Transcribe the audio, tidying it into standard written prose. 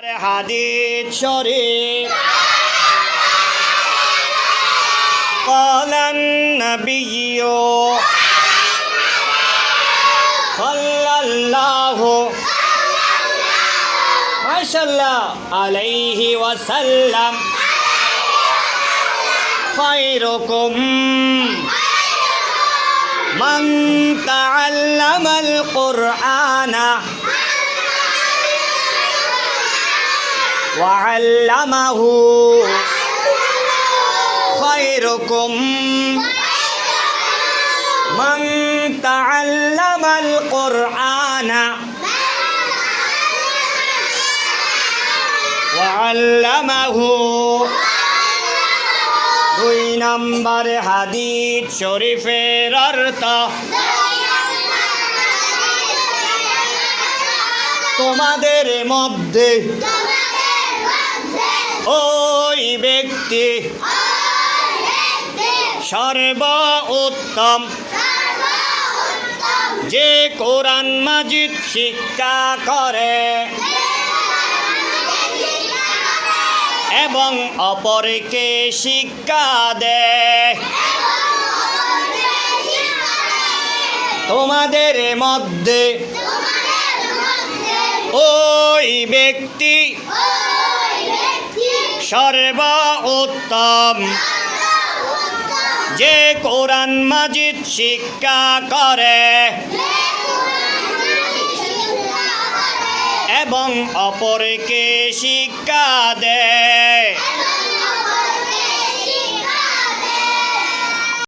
حديث شريف قال النبي صلى الله ما شاء الله عليه وسلم خيركم من تعلم القرآن وعلمه خيركم من تعلم القرآن وعلمه দুই নম্বর হাদিস শরীফের অর্থ তোমাদের মধ্যে ওই ব্যক্তি সর্বোত্তম যে কোরআন মাজিদ শিক্ষা করে এবং অপরকে শিক্ষা দেয়। তোমাদের মধ্যে ওই ব্যক্তি সর্বোত্তম যে কোরআন মাজিদ শিক্ষা করে এবং অপরকে শিক্ষা দেয়।